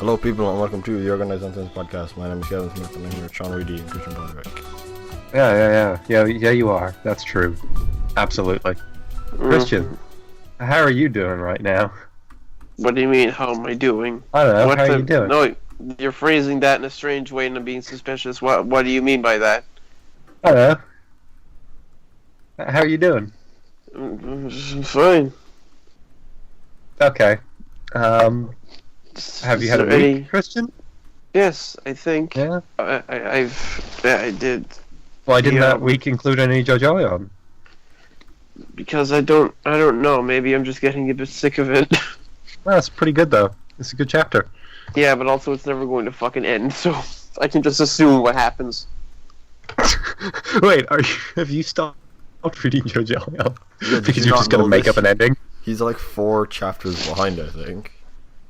Hello people and welcome to the Organised Nonsense podcast. My name is Kevin Smith and I'm here with Sean Reidy and Christian Broderick. Yeah, you are. That's true. Absolutely. Christian, how are you doing right now? What do you mean, how am I doing? I don't know, how are you doing? No, you're phrasing that in a strange way and I'm being suspicious. What do you mean by that? I don't know. How are you doing? Fine. Okay. Have you had a week, Christian? Yes, I think. Yeah? I did. Why didn't that week include any JoJo? Because I don't know. Maybe I'm just getting a bit sick of it. Well, that's pretty good though. It's a good chapter. Yeah, but also it's never going to fucking end, so I can just assume what happens. Wait, have you stopped reading JoJo? Yeah, because you're just gonna make up an ending? He's like 4 chapters behind, I think.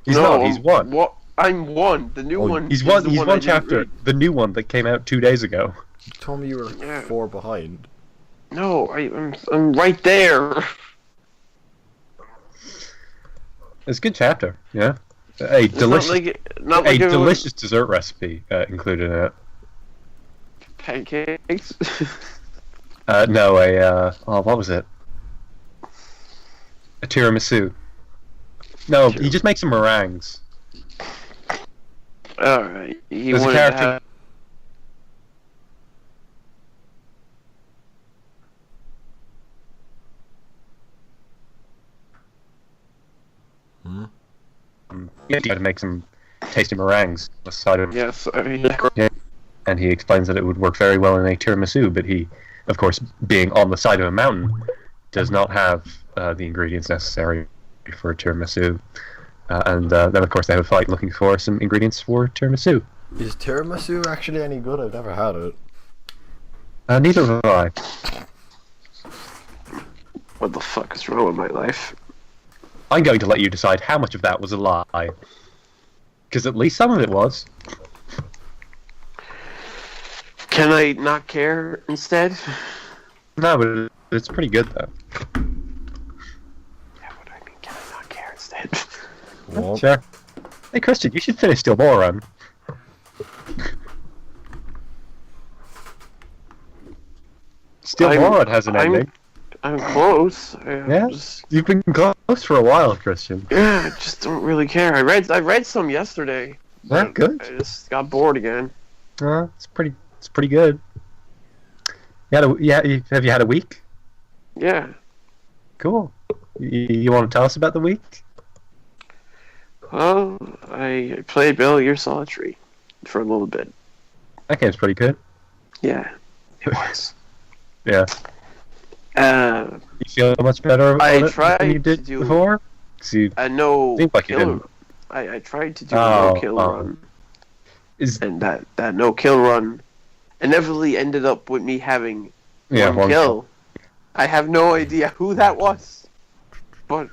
He's not, he's one. What? I'm one. The new one. He's one chapter. The new one that came out 2 days ago. You told me you were 4 behind. No, I'm right there. It's a good chapter, yeah. A delicious, delicious dessert recipe included in it. Pancakes? No, what was it? A tiramisu. No, he just makes some meringues. Alright, he There's a wanted character. to have... He had to make some tasty meringues on the side of Yes, and he explains that it would work very well in a tiramisu, but he, of course, being on the side of a mountain, does not have the ingredients necessary for a tiramisu. And then, of course, they have a fight looking for some ingredients for tiramisu. Is tiramisu actually any good? I've never had it. Neither have I. What the fuck is wrong with my life? I'm going to let you decide how much of that was a lie. Because at least some of it was. Can I not care instead? No, but it's pretty good, though. Yeah, what do I mean, can I not care instead? Well, Sure. Hey, Christian, you should finish Still Moron. Still Moron has an ending. I'm close. Yeah? You've been close for a while, Christian. Yeah, I just don't really care. I read some yesterday. Yeah, good. I just got bored again. It's pretty good. Have you had a week? Yeah. Cool. You want to tell us about the week? Well, I played Metal Gear Solid 3 for a little bit. That game's pretty good. Yeah, it was. Yeah. You feel much better about it than you did before? A no seems like you kill. didn't. I tried to do a no kill run, and that no kill run inevitably ended up with me having one kill. I have no idea who that was, but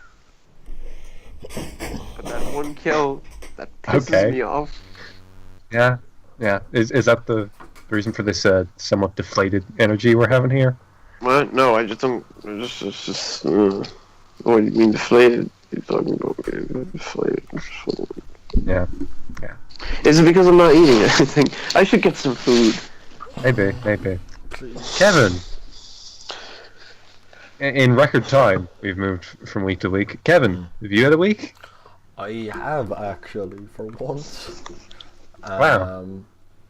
that one kill that pisses me off. Yeah. Is that the reason for this somewhat deflated energy we're having here? What? No, I just don't. Just. What do you mean deflated? You're talking about deflated. Yeah. Is it because I'm not eating anything? I should get some food. Maybe. Kevin! In record time, we've moved from week to week. Kevin, have you had a week? I have actually, for once. Wow.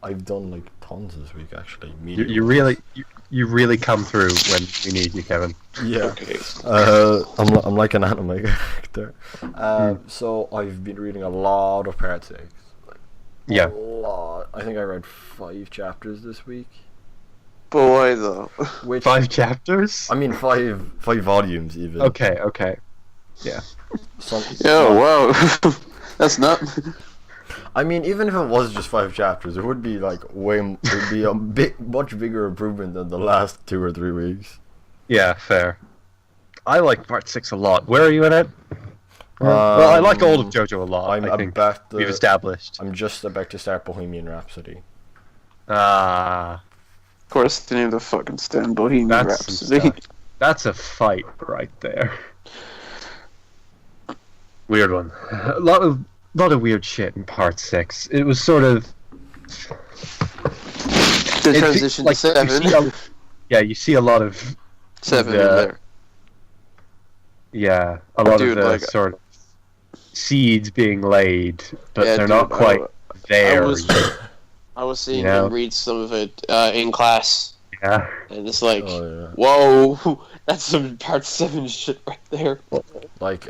I've done like tons this week actually. You really come through when we need you, Kevin. Yeah. Okay. I'm like an anime character. So I've been reading a lot of Part 6. A lot. I think I read 5 chapters this week. Boy, though. Which 5 chapters? I mean 5 volumes even. Okay. Yeah. Wow. That's not. I mean, even if it was just 5 chapters, it would be like it would be a much bigger improvement than the last 2 or 3 weeks. Yeah, fair. I like Part 6 a lot. Where are you in it? Well, I like all of JoJo a lot. I think we've established. I'm just about to start Bohemian Rhapsody. Of course, they need to fucking stand Bohemian Rhapsody. That's a fight right there. Weird one. A lot of lot of weird shit in part 6. It was sort of the transition to 7. You see a lot of 7 in there. Yeah, a lot of sort of seeds being laid, but they're not quite there. I was seeing him read some of it in class. Yeah. And it's like, whoa, that's some part 7 shit right there. Like,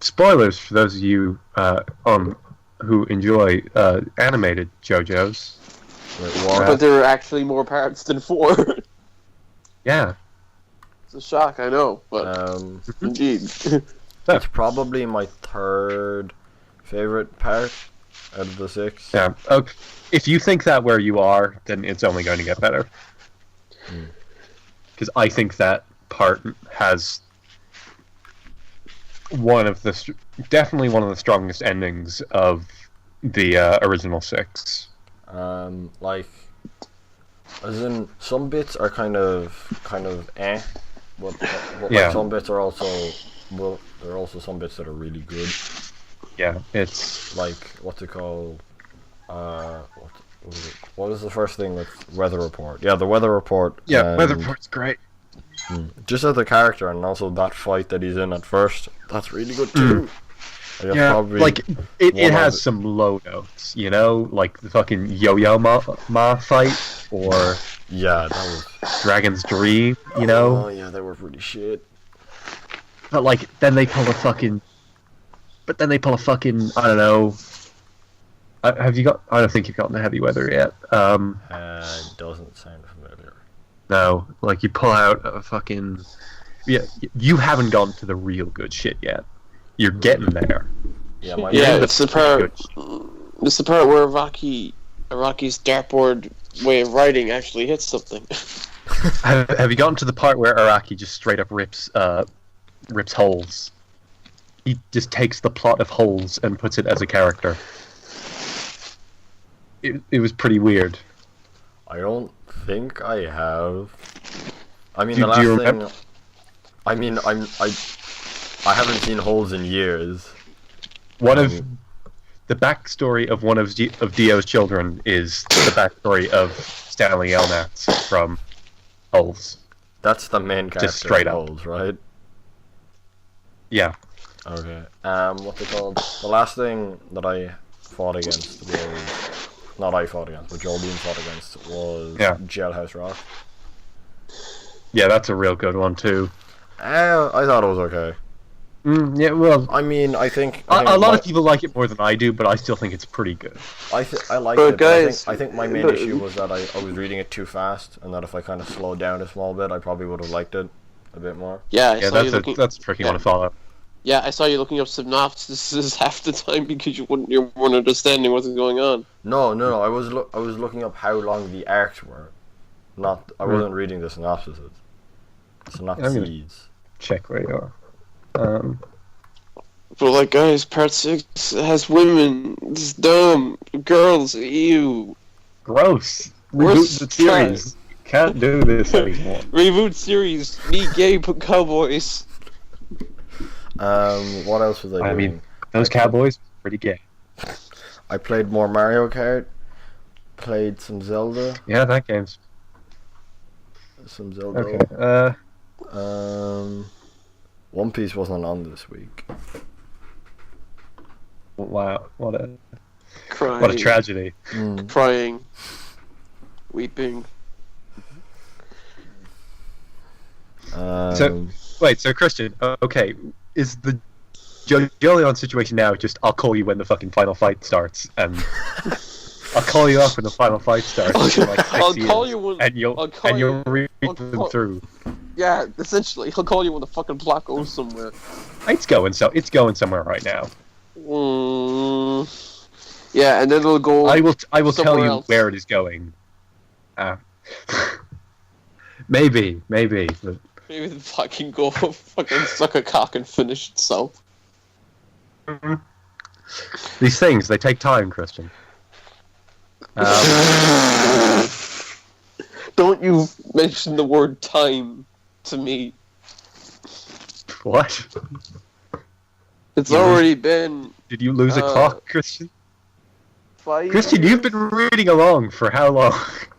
spoilers for those of you who enjoy animated JoJo's. But there are actually more parts than 4. Yeah. It's a shock, I know, but indeed. It's probably my 3rd favorite part out of the 6. Yeah. Okay. If you think that where you are, then it's only going to get better. Because I think that part has definitely one of the strongest endings of the original 6. Like, as in, some bits are kind of eh, but like, some bits are also, well, there are also some bits that are really good. Yeah, it's like, what's it called? What is the first thing with Weather Report? Yeah, the Weather Report. Yeah, Weather Report's great. Just as a character, and also that fight that he's in at first, that's really good too. Yeah, like it has some low notes, you know, like the fucking Yo-Yo Ma fight, or that was Dragon's Dream, you know. Oh yeah, they were pretty shit. But like, then they pull a fucking I don't know. Have you got? I don't think you've gotten the heavy weather yet. Doesn't sound familiar. No, like you pull out a fucking. Yeah, you haven't gone to the real good shit yet. You're getting there. Yeah, it's the part. It's the part where Araki's dartboard way of writing actually hits something. Have you gotten to the part where Araki just straight up rips holes? He just takes the plot of Holes and puts it as a character. It was pretty weird. I don't think I have. I mean, the last thing. Remember? I mean, I haven't seen Holes in years. One of the backstory of one of Dio's children is the backstory of Stanley Elnats from Holes. That's the main character. Just straight up Holes, right? Yeah. Okay. What's it called? The last thing that I fought against was... Not I fought against, but Joel Bean fought against was Jailhouse Rock. Yeah, that's a real good one too. I thought it was okay. Yeah, well... I mean, I think a lot of people like it more than I do, but I still think it's pretty good. I like it, guys, but I think my main issue was that I was reading it too fast, and that if I kind of slowed down a small bit, I probably would have liked it a bit more. Yeah, that's a tricky one to follow. Yeah, I saw you looking up synopsis half the time because you weren't understanding what's going on. No, I was looking up how long the arcs were. I wasn't reading the synopses. Synopses. Check where you are. But like, guys, part 6 has women. It's dumb. Girls. Ew. Gross. Reboot the series. Can't do this anymore. Reboot series. Me gay cowboys. What else was I doing? I mean, those cowboys were pretty gay. I played more Mario Kart. Played some Zelda. Yeah, that game's... Some Zelda. Okay, One Piece wasn't on this week. Wow, what a tragedy. Crying. Weeping. So Christian, okay, is the Jolion situation now just I'll call you when the fucking final fight starts, and I'll call you up when the final fight starts. I'll call you when... And you'll read them through. Yeah, essentially, he'll call you when the fucking plot goes somewhere. It's going somewhere right now. Yeah, and then it'll go. I will tell you else. where it is going. Maybe. But... Maybe the fucking go fucking suck a cock and finish itself. These things, they take time, Christian. Don't you mention the word time to me. What? It's already been Did you lose a clock, Christian? 5 Christian, years? you've been reading along for how long?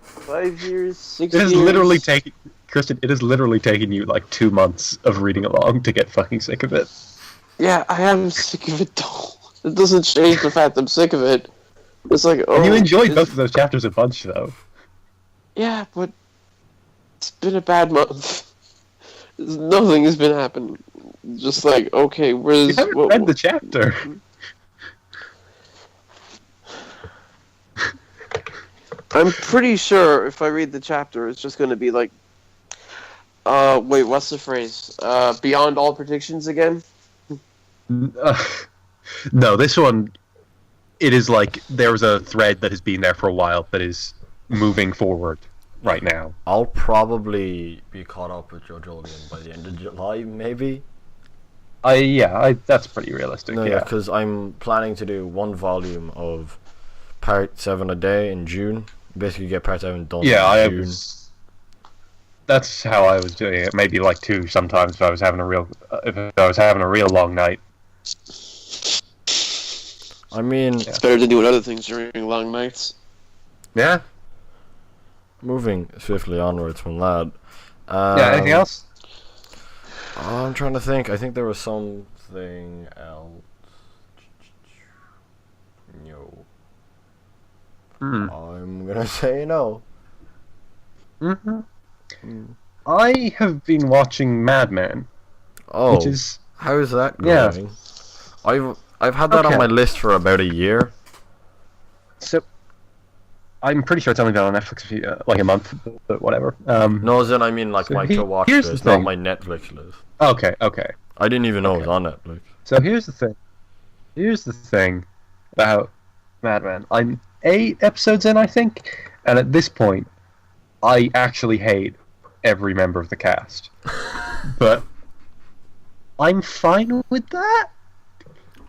5 years, 6 It years. has literally taken Christian. It has literally taken you like 2 months of reading along to get fucking sick of it. Yeah, I am sick of it though. It doesn't change the fact I'm sick of it. It's like, And you enjoyed both of those chapters a bunch, though. Yeah, but it's been a bad month. Nothing has been happening. Just like, okay, where's... You haven't read the chapter. I'm pretty sure if I read the chapter, it's just going to be like... wait, what's the phrase? Beyond all predictions again? No, this one... It is like there's a thread that has been there for a while that is moving forward right now. I'll probably be caught up with JoJolion by the end of July, maybe. That's pretty realistic. No, yeah, because I'm planning to do 1 volume of Part 7 a day in June. Basically, get Part 7 done. Yeah, in June. That's how I was doing it. Maybe like 2 sometimes if I was having a real long night. I mean, it's better than doing other things during long nights. Yeah. Moving swiftly onwards from that. Anything else? I'm trying to think. I think there was something else. No. I'm gonna say no. I have been watching Mad Men. Oh, which is how's that going? Yeah. I've had that on my list for about a year. So, I'm pretty sure it's only been on Netflix for like a month, but whatever. No, as in I mean like my to-watch list, not my Netflix list. Okay. I didn't even know it was on Netflix. So here's the thing about Mad Men. I'm 8 episodes in, I think, and at this point, I actually hate every member of the cast. But I'm fine with that.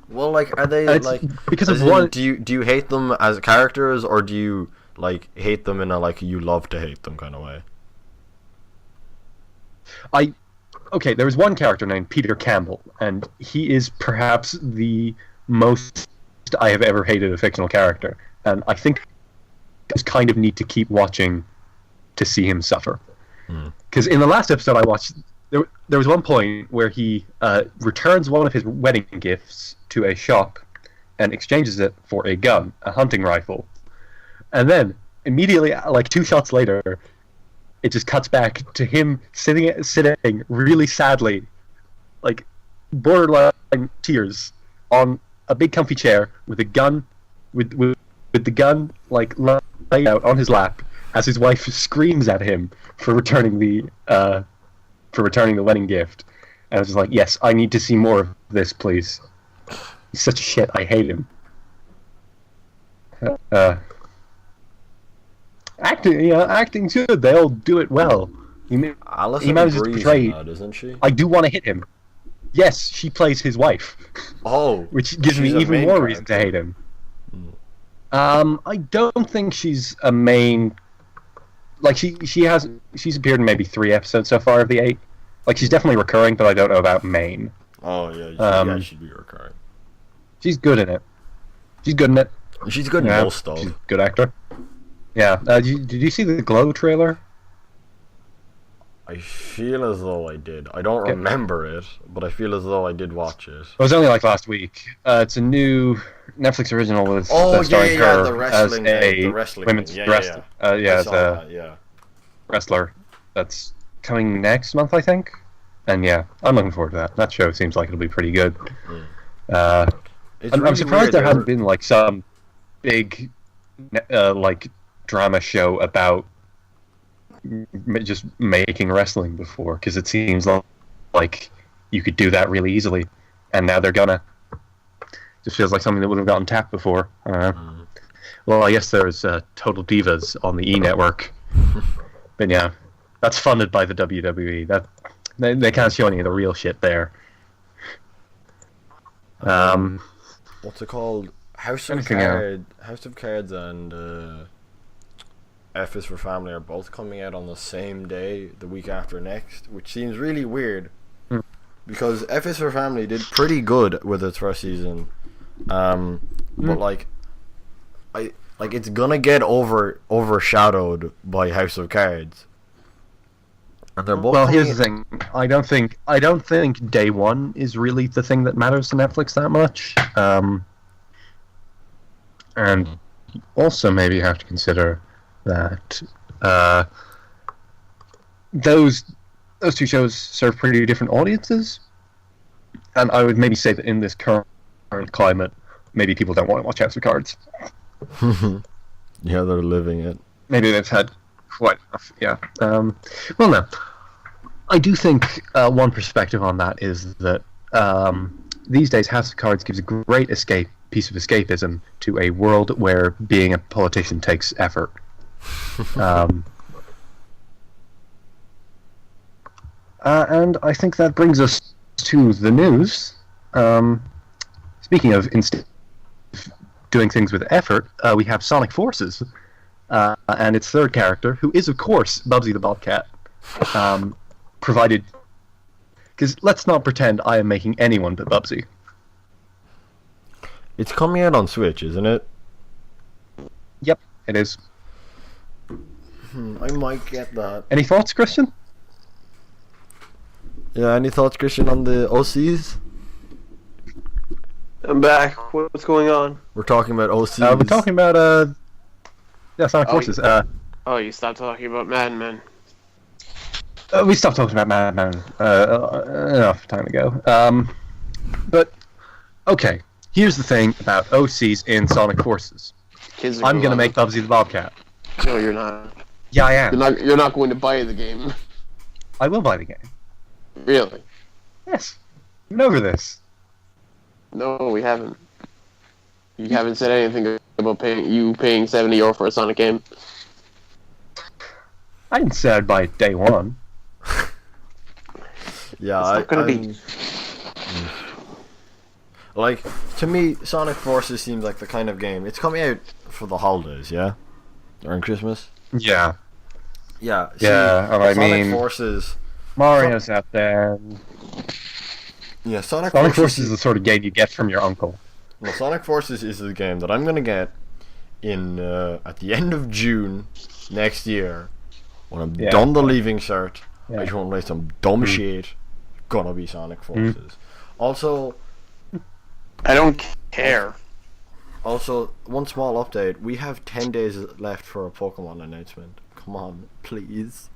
Well, like, are they like because of one? Do you hate them as characters, or do you like hate them in a like you love to hate them kind of way? Okay, there was one character named Peter Campbell, and he is perhaps the most I have ever hated a fictional character, and I think I just kind of need to keep watching to see him suffer. Because in the last episode I watched, there was one point where he returns one of his wedding gifts to a shop and exchanges it for a gun, a hunting rifle. And then, immediately, like 2 shots later, it just cuts back to him sitting really sadly, like borderline tears, on a big comfy chair with a gun, with the gun like lying out on his lap as his wife screams at him for returning the wedding gift. And I was just like, yes, I need to see more of this, please. He's such a shit. I hate him. Acting's good. They all do it well. He manages to portray. Isn't she? I do want to hit him. Yes, she plays his wife. Oh, which gives me even more reason to hate him. I don't think she's a main. Like she's appeared in maybe 3 episodes so far of the 8. Like she's definitely recurring, but I don't know about main. Oh yeah, she'd be recurring. She's good in it. She's good in it. She's good in most stuff. She's a good actor. Yeah. Did you see the Glow trailer? I feel as though I did. I don't remember it, but I feel as though I did watch it. It was only like last week. It's a new Netflix original with starring her the wrestling, as a the wrestling women's wrestler. As a wrestler that's coming next month, I think. And yeah, I'm looking forward to that. That show seems like it'll be pretty good. I'm surprised there hasn't been like some big like drama show about just making wrestling before, because it seems like you could do that really easily, and now they're gonna. Just feels like something that would have gotten tapped before. Well, I guess there's Total Divas on the E Network, but yeah, that's funded by the WWE. That they can't show any of the real shit there. What's it called? House of Cards and F is for Family are both coming out on the same day, the week after next, which seems really weird. Because F is for Family did pretty good with its first season, But like, it's gonna get overshadowed by House of Cards. And they're both. Well, here's the thing. I don't think day one is really the thing that matters to Netflix that much. And also maybe you have to consider that those two shows serve pretty different audiences. And I would maybe say that in this current climate, maybe people don't want to watch House of Cards. Yeah, they're living it. Maybe they've had quite enough. Yeah. Well, no. I do think one perspective on that is that these days House of Cards gives a great piece of escapism to a world where being a politician takes effort. And I think that brings us to the news. Speaking of doing things with effort, we have Sonic Forces and its third character, who is, of course, Bubsy the Bobcat. Provided... Because let's not pretend I am making anyone but Bubsy. It's coming out on Switch, isn't it? Yep, it is. I might get that. Any thoughts, Christian? Yeah, any thoughts, Christian, on the OCs? I'm back. What's going on? We're talking about OCs. We're talking about Sonic Forces. You stopped talking about Madden, man. We stopped talking about Madden enough time ago. But okay, here's the thing about OCs in Sonic Forces. I'm gonna make Bubsy the Bobcat. No, you're not. Yeah, I am. You're not going to buy the game. I will buy the game. Really? Yes. We've been over this. No, we haven't. You haven't said anything about paying €70 for a Sonic game. I didn't say I'd buy it day one. Yeah, it's not gonna be. Like, to me, Sonic Forces seems like the kind of game. It's coming out for the holidays, yeah, during Christmas. Yeah. Yeah. Yeah, and I Sonic mean, Forces. Mario's out there. Yeah, Sonic Forces is the sort of game you get from your uncle. Well, Sonic Forces is the game that I'm gonna get in at the end of June next year when I'm done the Leaving Cert. I just want to play some dumb shit. Gonna be Sonic Forces. Also, I don't care. Also, one small update: we have 10 days left for a Pokemon announcement. Come on, please.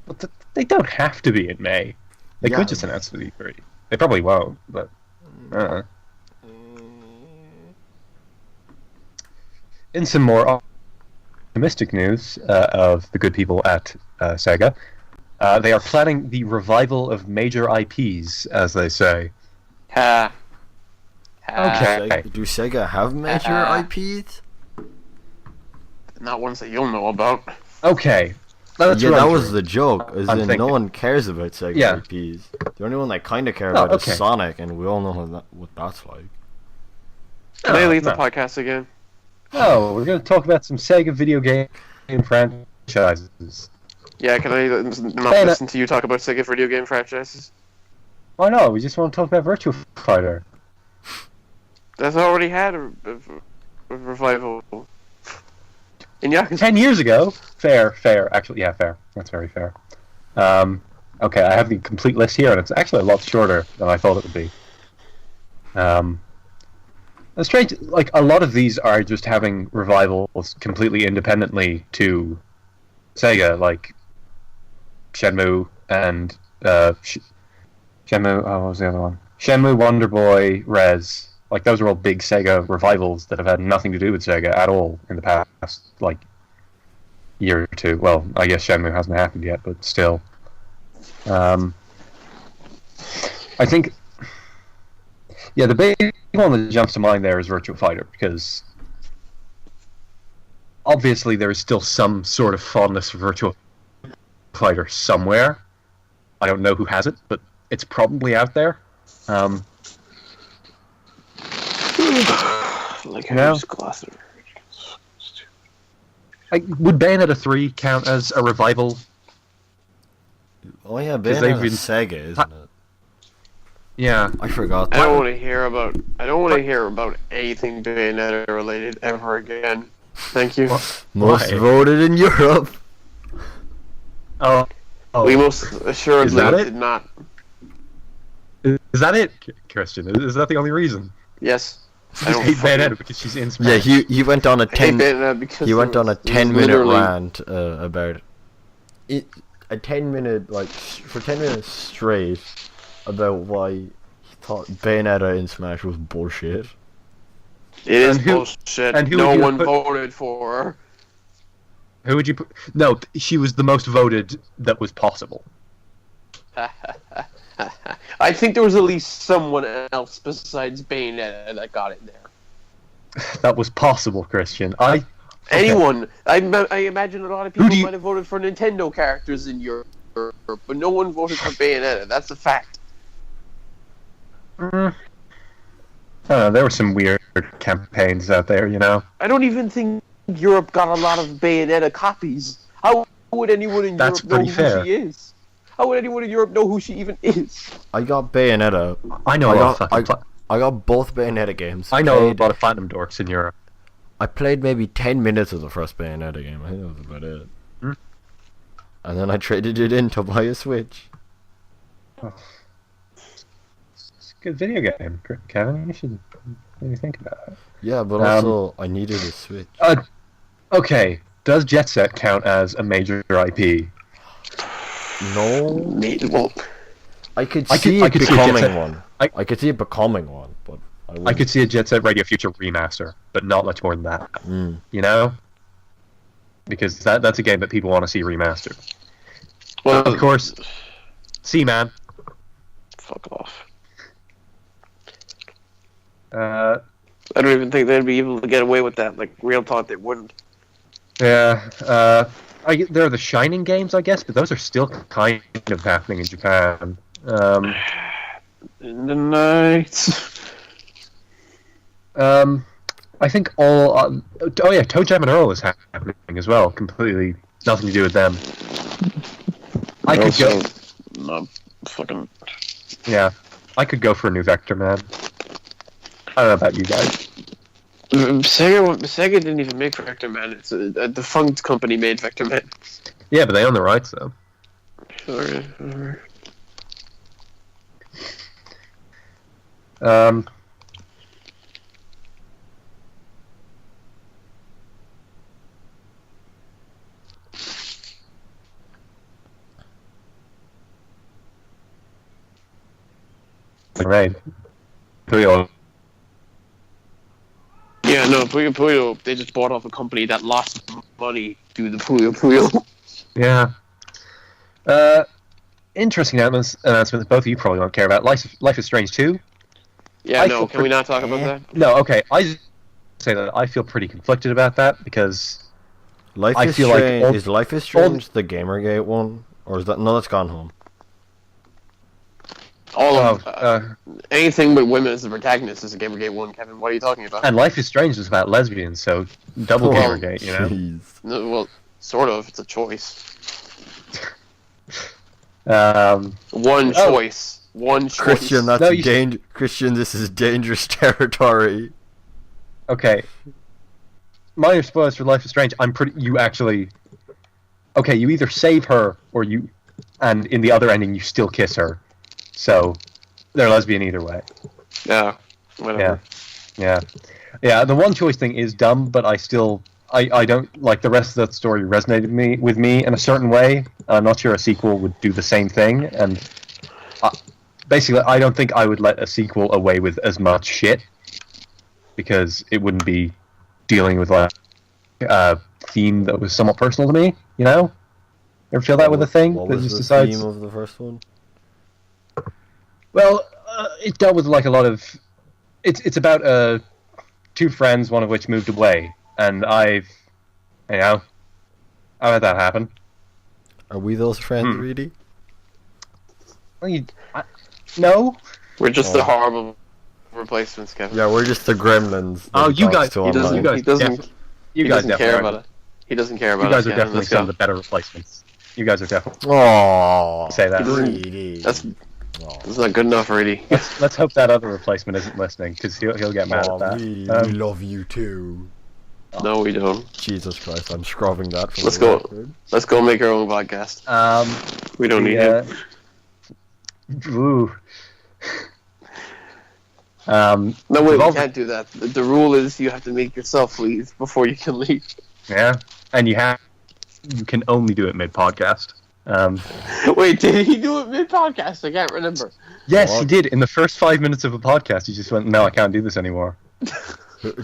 But they don't have to be in May. They could just announce the E3. They probably won't, but in some more optimistic news of the good people at Sega, they are planning the revival of major IPs, as they say. Okay. Do Sega have major IPs? Not ones that you'll know about. Okay. That was the joke. No one cares about Sega IPs. The only one they kind of care about is Sonic, and we all know what that's like. Can I leave the podcast again? No, we're going to talk about some Sega video game franchises. Yeah, can I not listen to you talk about Sega video game franchises? Why not? We just want to talk about Virtua Fighter. That's already had a revival. In Yakuza. 10 years ago? Fair. Actually, yeah, fair. That's very fair. Okay, I have the complete list here, and it's actually a lot shorter than I thought it would be. It's strange, like, a lot of these are just having revivals completely independently to Sega, like Shenmue and Shenmue, what was the other one? Shenmue, Wonder Boy, Rez. Like, those are all big Sega revivals that have had nothing to do with Sega at all in the past, like, year or two. Well, I guess Shenmue hasn't happened yet, but still. I think... Yeah, the big one that jumps to mind there is Virtua Fighter, because obviously there is still some sort of fondness for Virtua Fighter somewhere. I don't know who has it, but it's probably out there. Like, would Bayonetta 3 count as a revival? Oh yeah, Bayonetta's Sega, isn't it? Yeah. I forgot. I don't want to hear about. I don't want to hear about anything Bayonetta related ever again. Thank you. Most voted in Europe. Oh. We most assuredly did not. Is that it, Christian? Is that the only reason? Yes. I don't hate Bayonetta because she's in Smash. Yeah, he went on a 10. He went on a 10-minute rant about it. A 10-minute for 10 minutes straight about why he thought Bayonetta in Smash was bullshit. It is bullshit. And no one voted for her. Who would you put? No, she was the most voted that was possible. I think there was at least someone else besides Bayonetta that got it there. That was possible, Christian. Anyone. I imagine a lot of people might have voted for Nintendo characters in Europe, but no one voted for Bayonetta. That's a fact. I don't know, there were some weird campaigns out there, you know? I don't even think Europe got a lot of Bayonetta copies. How would anyone in Europe know who she is? How would anyone in Europe know who she even is? I got Bayonetta. I got both Bayonetta games. I know about a Phantom Dorks in Europe. I played maybe 10 minutes of the first Bayonetta game. I think that was about it. And then I traded it in to buy a Switch. Oh. It's a good video game, Kevin. You should maybe think about it. Yeah, but also I needed a Switch. Okay, does Jet Set count as a major IP? No. Well, I could see it becoming one. I could see it becoming one, but I could see a Jet Set Radio Future remaster, but not much more than that. You know? Because that's a game that people want to see remastered. Well, of course, Seaman. Fuck off. I don't even think they'd be able to get away with that. Like, real talk, they wouldn't. Yeah, there are the Shining games, I guess, but those are still kind of happening in Japan. In the night. I think all. Toe Jam and Earl is happening as well. Completely nothing to do with them. I could go. No, fucking. Yeah, I could go for a new Vector Man. I don't know about you guys. Sega didn't even make Vector Man. It's a defunct company made Vector Man. Yeah, but they own the rights, though. Sorry. Right. Puyo. Yeah, no, Puyo, they just bought off a company that lost money to the Puyo. Yeah. Interesting announcement that both of you probably won't care about. Life is Strange 2. Yeah, can we not talk about that? No, okay. I say that I feel pretty conflicted about that because Life is Strange. Is Life is Strange the Gamergate one, or is that no? That's Gone Home. Anything with women as the protagonist is a Gamergate one, Kevin. What are you talking about? And Life is Strange is about lesbians, so double Gamergate, you know? No, well, sort of. It's a choice. One choice. Christian, Christian, this is dangerous territory. Okay. Minor spoilers for Life is Strange. You actually... Okay, you either save her, or you... And in the other ending, you still kiss her. So, they're lesbian either way. Yeah, whatever. Yeah. The one choice thing is dumb, but I don't like the rest of that story resonated with me in a certain way. I'm not sure a sequel would do the same thing, and basically, I don't think I would let a sequel away with as much shit because it wouldn't be dealing with like a theme that was somewhat personal to me. You know, ever feel that with a thing what that was just the decides? theme of the first one? Well, it dealt with like a lot of. It's about two friends, one of which moved away, and how had that happen? Are we those friends, Reidy? Well, no. We're just the horrible replacements, Kevin. Yeah, we're just the gremlins. Oh, you guys! He doesn't care about it. He doesn't care about it. You guys are definitely some of the better replacements. You guys are definitely. Aww. Say that. Oh. It's not good enough, Reidy. Let's hope that other replacement isn't listening, because he'll get mad at that. Reidy, we love you too. No, we don't. Jesus Christ, I'm scrubbing that from Let's the go. record. Let's go make our own podcast. We don't need him. Ooh. No, wait, we can't do that. The rule is you have to make yourself leave before you can leave. Yeah, and you can only do it mid-podcast. Wait, did he do it mid-podcast? I can't remember. Yes, What? he did. In the first 5 minutes of a podcast, he just went, "No, I can't do this anymore."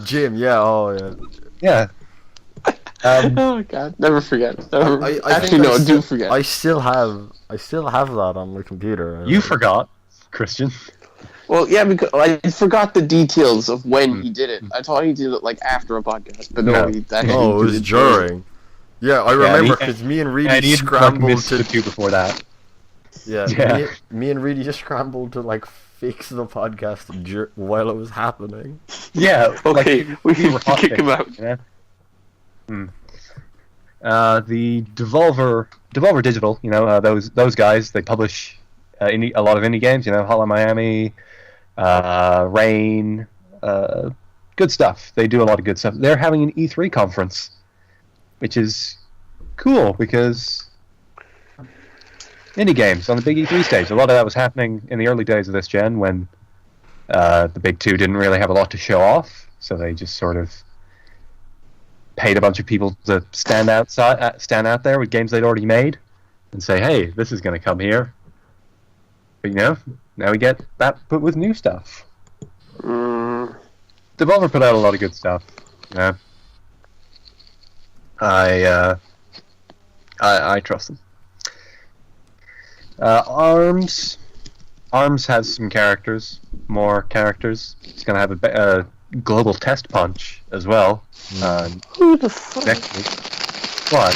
Jim, yeah, oh yeah. Yeah. Oh god, never forget. Never. I Actually, no, do forget. I still have that on my computer. You forgot, Christian. Well, yeah, because I forgot the details of when he did it. I thought he did it like after a podcast, but no, No. he actually Oh, it did was it during. Yeah, I remember because me and And Reidy he scrambled missed the to. two before that. Yeah, Yeah. Me and Reidy just scrambled to like fix the podcast while it was happening. Yeah. Okay, we were can kick him out. Yeah. The Devolver Digital, those guys, they publish a lot of indie games. Hotline Miami, Rain, good stuff. They do a lot of good stuff. They're having an E3 conference, which is cool because indie games on the big E3 stage. A lot of that was happening in the early days of this gen when the big two didn't really have a lot to show off, so they just sort of paid a bunch of people to stand out there with games they'd already made and say, "Hey, this is going to come here." But now we get that put with new stuff. Devolver put out a lot of good stuff. Yeah. I trust them. ARMS has some characters, more characters. It's going to have a global test punch as well. Who the fuck? Next week. What?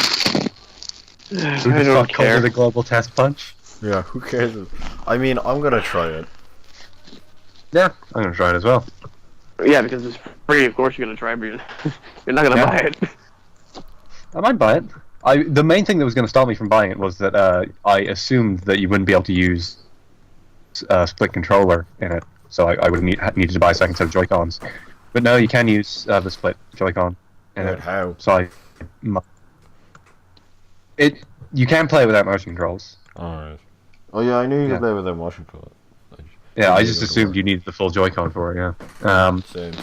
Who I the don't fuck calls care. it a global test punch? Yeah, who cares? I mean, I'm gonna try it. Yeah, I'm gonna try it as well. Yeah, because it's free. Of course, you're gonna try, but you're not gonna buy it. I might buy it. The main thing that was going to stop me from buying it was that I assumed that you wouldn't be able to use a split controller in it, so I would have needed to buy a second set of Joy-Cons. But no, you can use the split Joy-Con in it. How? So you can play without motion controls. Alright. Oh yeah, I knew you could Yeah. play with a motion controller. Yeah, I just assumed you needed the full Joy-Con for it. Yeah. Same.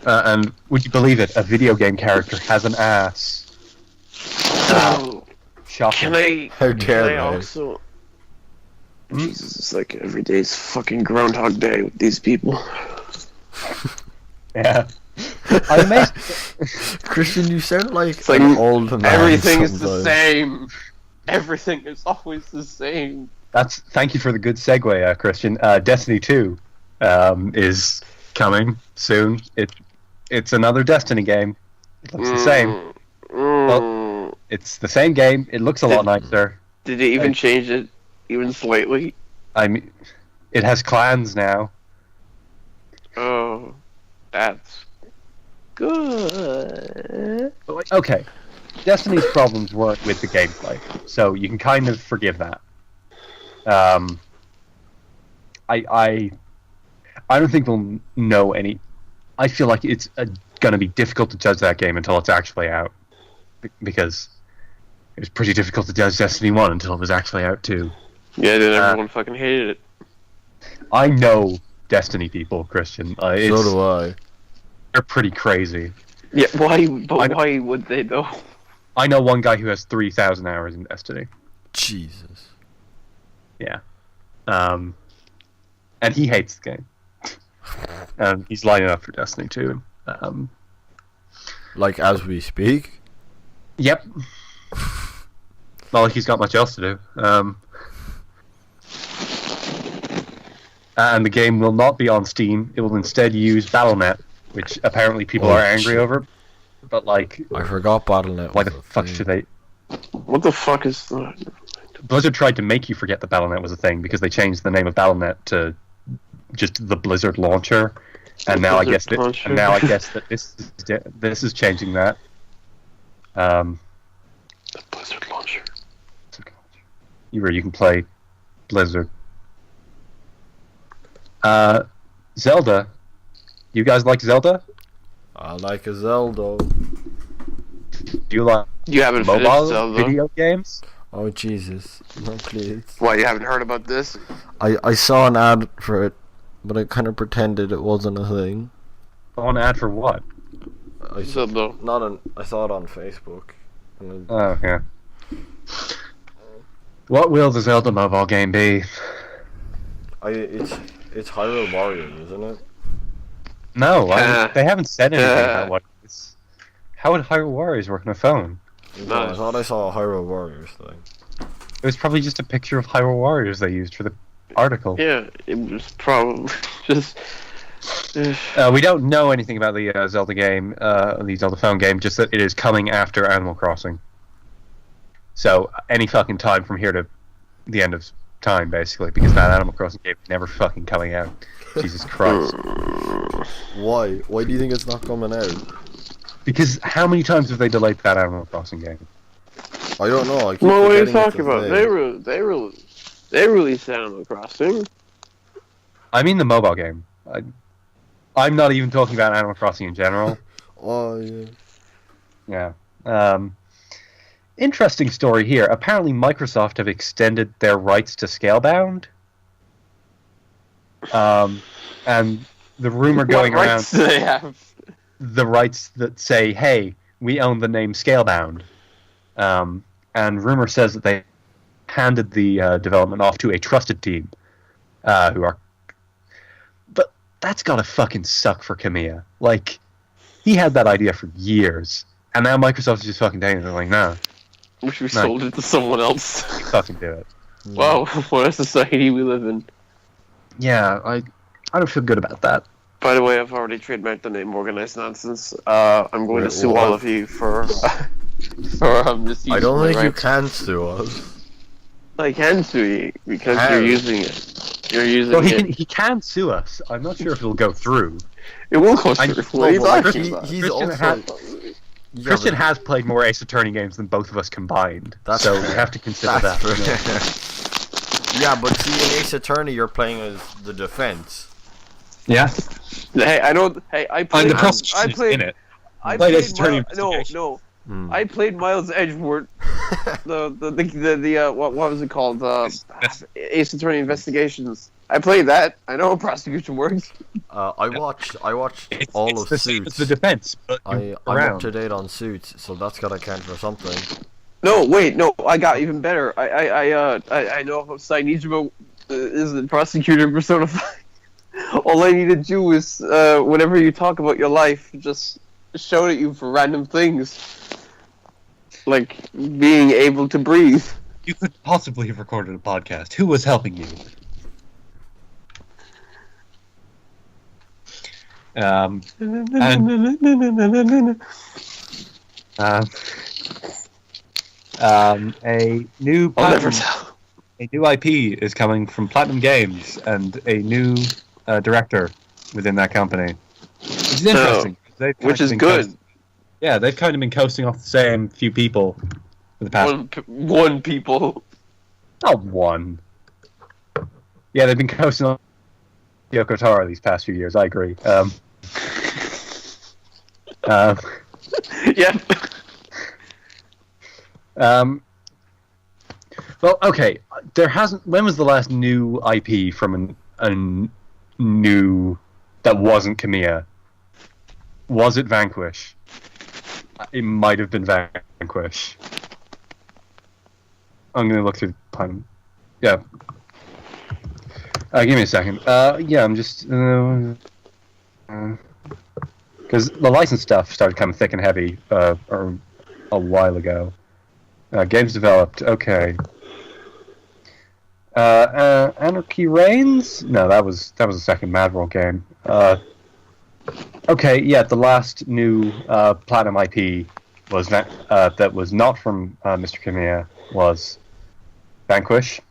And would you believe it? A video game character has an ass. Oh, Shocking. How dare can I they? also... Jesus, it's like every day's fucking Groundhog Day with these people. Yeah. I'm amazed. Christian, you sound like It's like an old man. everything is the sometimes. same. Everything is always the same. Thank you for the good segue, Christian. Destiny 2 is coming soon. It's another Destiny game. It looks the same. Well, it's the same game. It looks a lot nicer. Did they even change it, even slightly? I mean, it has clans now. Oh, that's good. Okay, Destiny's problems weren't with the gameplay, so you can kind of forgive that. I don't think we'll know any. I feel like it's going to be difficult to judge that game until it's actually out, because it was pretty difficult to judge Destiny 1 until it was actually out too. Yeah, then everyone fucking hated it. I know Destiny people, Christian. So do I. They're pretty crazy. Yeah, why? But why would they though? I know one guy who has 3,000 hours in Destiny. Jesus. Yeah. And he hates the game. He's lining up for Destiny 2. Like as we speak. Yep. Not like he's got much else to do. And the game will not be on Steam. It will instead use Battle.net, which apparently people are angry over. But like, I forgot Battle.net. why the fuck should they? What the fuck is that? Blizzard tried to make you forget that Battle.net was a thing because they changed the name of Battle.net to just the Blizzard launcher, and now I guess that this is changing that. The Blizzard launcher. You can play Blizzard. Zelda. You guys like Zelda? I like a Zelda. Do you like You haven't mobile finished Zelda? video games? Oh Jesus, no please. Why, you haven't heard about this? I saw an ad for it, but I kind of pretended it wasn't a thing. An ad for what? I saw it on Facebook. Oh yeah. What will the Zelda mobile game be? It's Hyrule Warriors, isn't it? No, they haven't said anything about what it is. How would Hyrule Warriors work on a phone? No, I thought I saw a Hyrule Warriors thing. It was probably just a picture of Hyrule Warriors they used for the article. Yeah, it was probably just... We don't know anything about the Zelda game, the Zelda phone game, just that it is coming after Animal Crossing. So, any fucking time from here to the end of time, basically, because that Animal Crossing game is never fucking coming out. Jesus Christ. Why? Why do you think it's not coming out? Because how many times have they delayed that Animal Crossing game? I don't know. I keep Well, what are you forgetting talking it's a about? thing. They released Animal Crossing. I mean the mobile game. I'm not even talking about Animal Crossing in general. Oh, yeah. Yeah. Interesting story here. Apparently Microsoft have extended their rights to Scalebound. And the rumor going what around... rights do they have? The rights that say, hey, we own the name Scalebound. And rumor says that they handed the development off to a trusted team who are... But that's gotta fucking suck for Kamiya. Like, he had that idea for years. And now Microsoft's just fucking taking it. They're like, nah. Wish we sold it to someone else. Fucking do it. Wow, what a society we live in. Yeah, I don't feel good about that. By the way, I've already trademarked the name Organized Nonsense. I'm going to sue all of you for misusing I don't think my you rights. can sue us. I can sue you because How? you're using it. You're using Well, it. he can sue us. I'm not sure if it'll go through. It will go I- through. What are you No, but talking about? he's Christian also... Yeah, Christian but has played more Ace Attorney games than both of us combined, That's so fair. we have to consider that's that. fair. Yeah, but see, in Ace Attorney, you're playing as the defense. Yeah, Hey, I know. Hey, I played. and the prosecution is in it. I Played played Ace Attorney no. investigation. I played Miles Edgeworth. What was it called? Ace Attorney Investigations. I played that. I know how prosecution works. I watched all of Suits. It's the defense, but I'm up to date on Suits, so that's gotta count for something. No, wait, no. I got even better. I know how Sinijima is the prosecutor in Persona 5. All I need to do is whenever you talk about your life, just shout at you for random things, like being able to breathe. You could possibly have recorded a podcast. Who was helping you? A new I'll never Platinum, tell. a new IP is coming from Platinum Games and a new director within that company, which is interesting. Which is good. Yeah, they've kind of been coasting off the same few people for the past. One people. Not one. Yeah, they've been coasting on Yoko Taro these past few years. I agree. Yeah. Well, okay. There hasn't. When was the last new IP from a new that wasn't Kamiya? Was it Vanquish? It might have been Vanquish. I'm gonna look through the Yeah. Give me a second. Yeah, I'm just because the license stuff started coming thick and heavy a while ago. Games developed. Okay. Anarchy Reigns? No, that was a second Mad World game. Okay, yeah, the last new Platinum IP was that was not from Mr. Kamiya was Vanquish,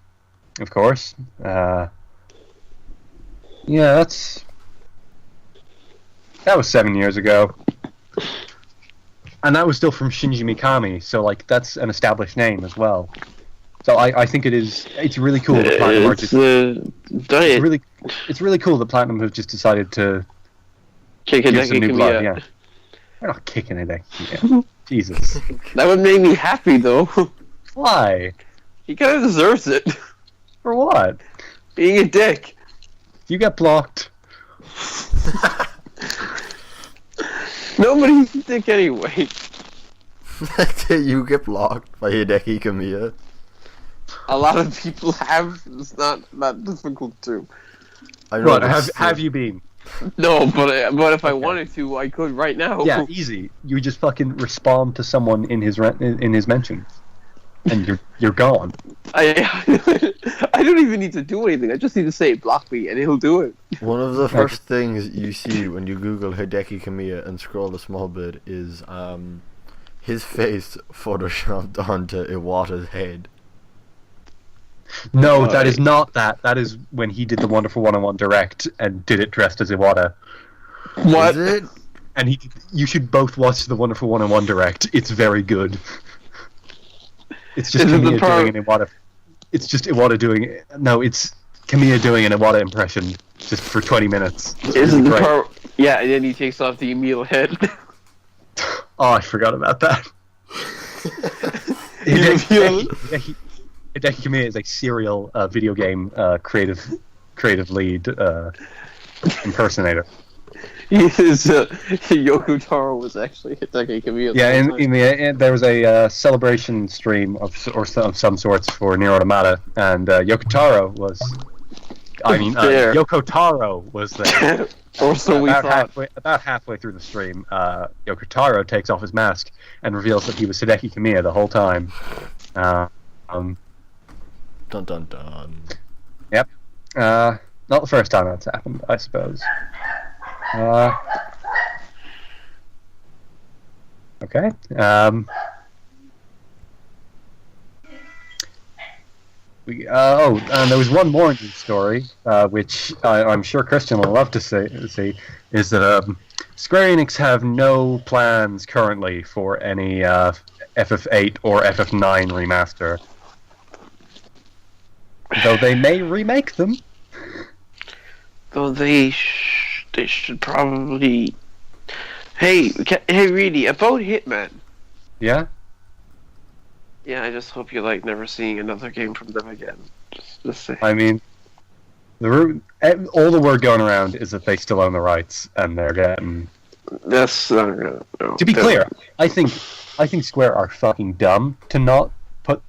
of course. Yeah, that was 7 years ago, and that was still from Shinji Mikami. So like that's an established name as well. So I think it's really cool that Platinum it's really cool that Platinum have just decided to kick give some new blood. Yeah, they're not kicking it. Yeah. Jesus, that would make me happy though. Why? He kind of deserves it. For what? Being a dick. You get blocked. Nobody's a dick anyway. You get blocked by Hideki Kamiya. A lot of people have. It's not that difficult to. I know. What, have you been? No, but if I wanted to, I could right now. Yeah, easy. You just fucking respond to someone in his mentions, and you're gone. I don't even need to do anything. I just need to say block me, and he'll do it. One of the first things you see when you Google Hideki Kamiya and scroll a small bit is his face photoshopped onto Iwata's head. No, that is not that. That is when he did the Wonderful 101 Direct and did it dressed as Iwata. What? Is it? And you should both watch the Wonderful 101 Direct. It's very good. It's just Kamiya doing an Iwata. It's just Iwata doing. No, it's Kamiya doing an Iwata impression just for 20 minutes. Isn't the part? Yeah, and then he takes off the Emil head. Oh, I forgot about that. Hideki Kamiya is a serial video game creative lead impersonator. Yoko Taro was actually Hideki Kamiya. Yeah, there was a celebration stream of some sorts for Nier Automata, and Yoko Taro was. Yoko Taro was there. Or so we thought. About halfway through the stream, Yoko Taro takes off his mask and reveals that he was Hideki Kamiya the whole time. Dun dun dun. Yep. Not the first time that's happened, I suppose. Okay. And there was one more news story, which I'm sure Christian will love to see, is that Square Enix have no plans currently for any FF8 or FF9 remaster. Though they may remake them. Though they should probably. Hey, Reidy, about Hitman. Yeah. Yeah, I just hope you like never seeing another game from them again. Just say. I mean, all the word going around is that they still own the rights, and they're getting. That's not gonna. No, to be clear, I think Square are fucking dumb to not put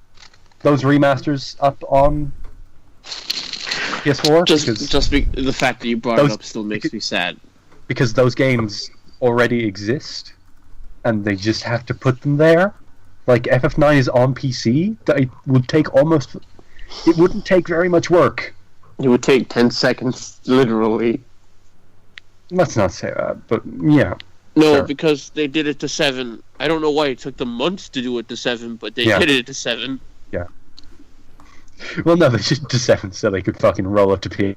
those remasters up on PS4. The fact that you brought it up still makes me sad. Because those games already exist, and they just have to put them there. Like, FF9 is on PC. It would take almost... It wouldn't take very much work. It would take 10 seconds, literally. Let's not say that, but yeah. No, sure. Because they did it to 7. I don't know why it took them months to do it to 7, but they did it to 7. Yeah. Well, no, they did it to 7 so they could fucking roll up to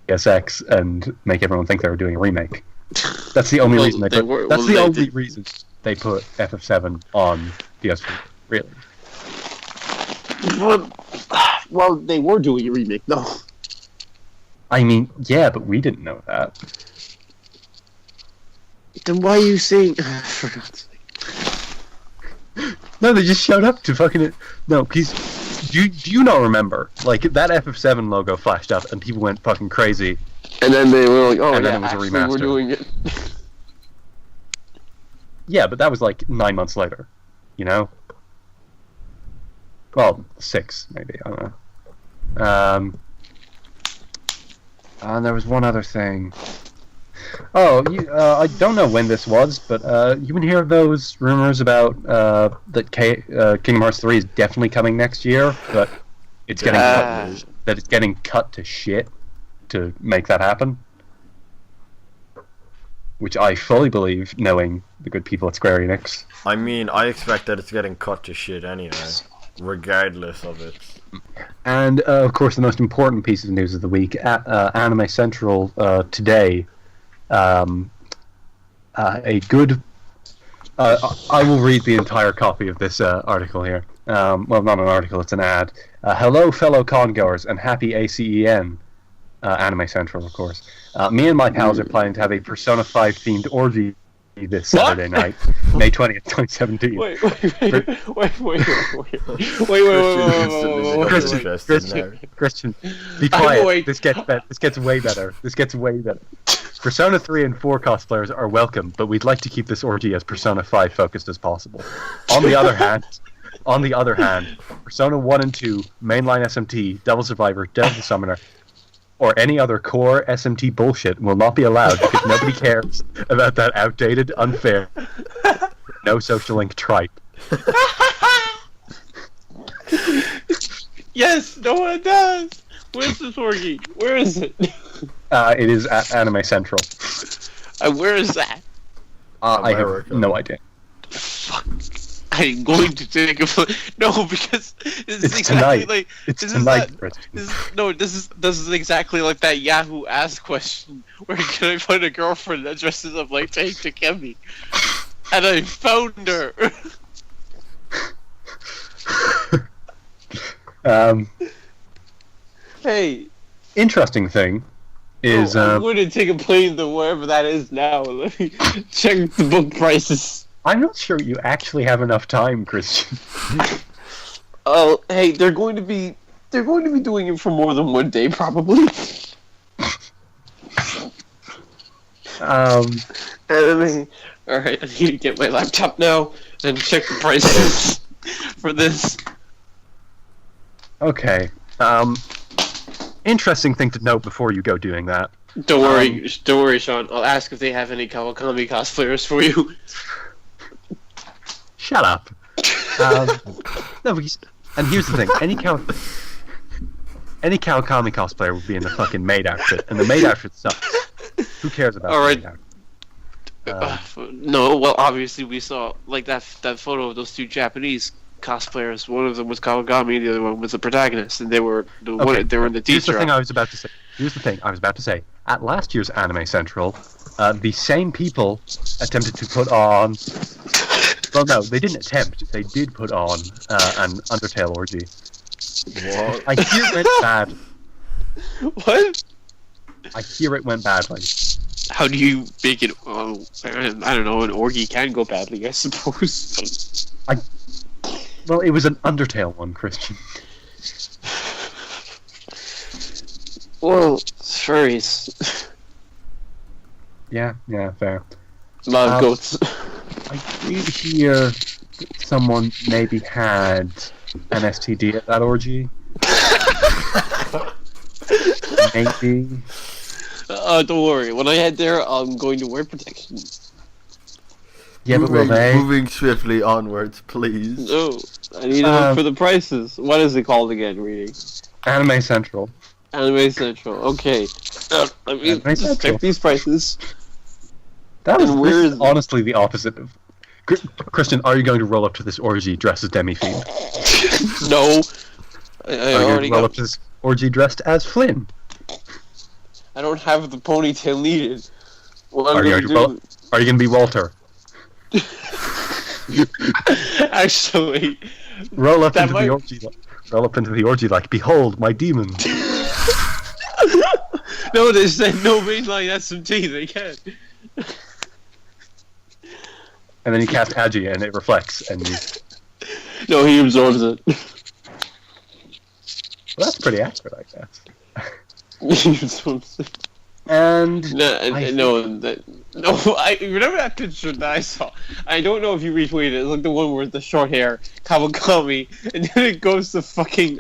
PSX and make everyone think they were doing a remake. That's the only reason they put... That's the only reason they put FF7 on PS4, really. Well, they were doing a remake, though. I mean, yeah, but we didn't know that. Then why are you saying... For God's sake. No, they just showed up to fucking... No, please... Do you not remember? Like, that FF7 logo flashed up and people went fucking crazy. And then they were like, oh, and yeah, then it was actually, a remaster. We're doing it. Yeah, but that was like 9 months later, you know? Well, 6, maybe, I don't know. And there was one other thing. Oh, I don't know when this was, but you been hear those rumors about that Kingdom Hearts 3 is definitely coming next year, but it's getting cut to shit to make that happen? Which I fully believe, knowing the good people at Square Enix. I mean, I expect that it's getting cut to shit anyway, regardless of it. And, of course, the most important piece of news of the week, Anime Central today, a good... I will read the entire copy of this article here. well, not an article, it's an ad. Hello, fellow congoers, and happy ACEN. Anime Central, of course. Me and my pals are planning to have a Persona 5 themed orgy this Saturday night, May 20th, 2017. Wait. Christian, be quiet. This gets way better. Persona 3 and 4 cosplayers are welcome, but we'd like to keep this orgy as Persona 5 focused as possible. On the other hand, Persona 1 and 2, Mainline SMT, Devil Survivor, Devil Summoner, or any other core SMT bullshit will not be allowed because nobody cares about that outdated, unfair, no social link tripe. Yes, no one does. Where's this orgy? Where is it? It is at Anime Central. Where is that? I have no idea. Fuck. I'm going to take a no, because this is exactly like this is exactly like that Yahoo Ask question. Where can I find a girlfriend that dresses up like Tank Takemi? And I found her. Hey. Interesting thing is I'm going to take a plane to wherever that is now. Let me check the book prices. I'm not sure you actually have enough time, Christian. Oh, hey, they're going to be doing it for more than one day, probably. Anime. All right, I need to get my laptop now and check the prices for this. Okay. Interesting thing to note before you go doing that. Don't worry, Sean. I'll ask if they have any Kawakami cosplayers for you. Shut up. No, and here's the thing: any Kawakami cosplayer would be in the fucking maid outfit, and the maid outfit sucks. Who cares about the maid outfit? No, well, obviously we saw like that photo of those two Japanese cosplayers. One of them was Kawakami, the other one was the protagonist, and they were they were in the teacher. Here's the thing I was about to say. At last year's Anime Central, the same people attempted to put on. Well, no, they didn't attempt. They did put on an Undertale orgy. What? I hear it went bad. What? I hear it went badly. How do you make it? I don't know. An orgy can go badly, I suppose. Well, it was an Undertale one, Christian. Well, furries. Yeah, fair. A lot of goats. I did hear someone maybe had an STD at that orgy. Maybe. Don't worry. When I head there, I'm going to wear protection. Yeah, but will they? Moving swiftly onwards, please. No, I need to look for the prices. What is it called again, Reidy? Anime Central. Anime Central. Okay. Let me just check these prices. This is honestly the opposite of... Christian, are you going to roll up to this orgy dressed as Demi-Fiend? No. Are you going to roll up to this orgy dressed as Flynn? I don't have the ponytail needed. Are you going to be Walter? Actually... Roll up into the orgy like, behold, my demon. No, they said no mainline SMT, they can't. And then you cast Agi and it reflects and you... No, he absorbs it. Well, that's pretty accurate, I guess. He absorbs it. And... I remember that picture that I saw. I don't know if you retweeted it. It's like the one with the short hair, Kawakami, and then it goes to fucking,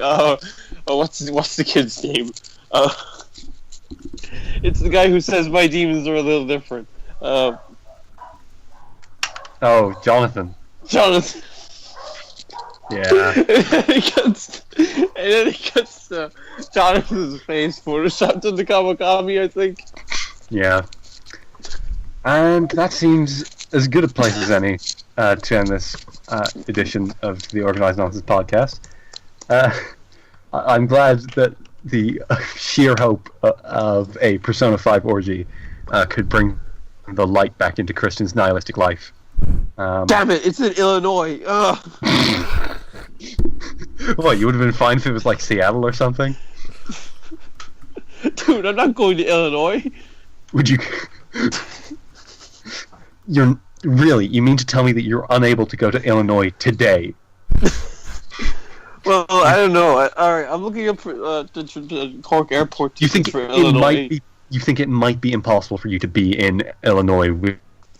what's the kid's name? It's the guy who says my demons are a little different. Oh, Jonathan. Jonathan. Yeah. And then he gets Jonathan's face photoshopped into Kawakami, I think. Yeah. And that seems as good a place as any to end this edition of the Organised Nonsense podcast. I'm glad that the sheer hope of a Persona 5 orgy could bring the light back into Christian's nihilistic life. Damn it, it's in Illinois. Ugh. What, you would have been fine if it was like Seattle or something? Dude, I'm not going to Illinois. Would you... You're... Really, you mean to tell me that you're unable to go to Illinois today? Well, I don't know. Alright, I'm looking up for the Cork Airport You think for it Illinois. might be... You think it might be impossible for you to be in Illinois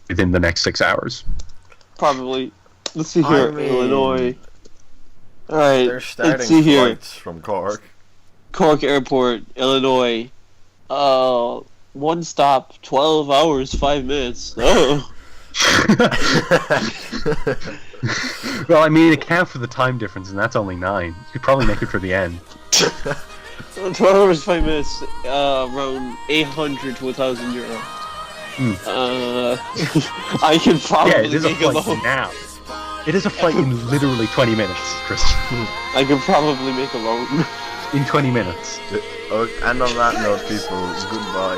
within the next 6 hours? Probably. Let's see here, Illinois. Alright, They're starting let's see here. flights from Cork. Cork Airport, Illinois. One stop, 12 hours, 5 minutes. Oh. Well, I mean, account for the time difference, and that's only 9. You could probably make it for the end. 12 hours, 5 minutes, around 800 to 1,000 euro. I can probably Yeah, it is a make flight loan. now. It is a flight in literally 20 minutes, Chris. I can probably make a loan. In 20 minutes. And on that note, people, goodbye.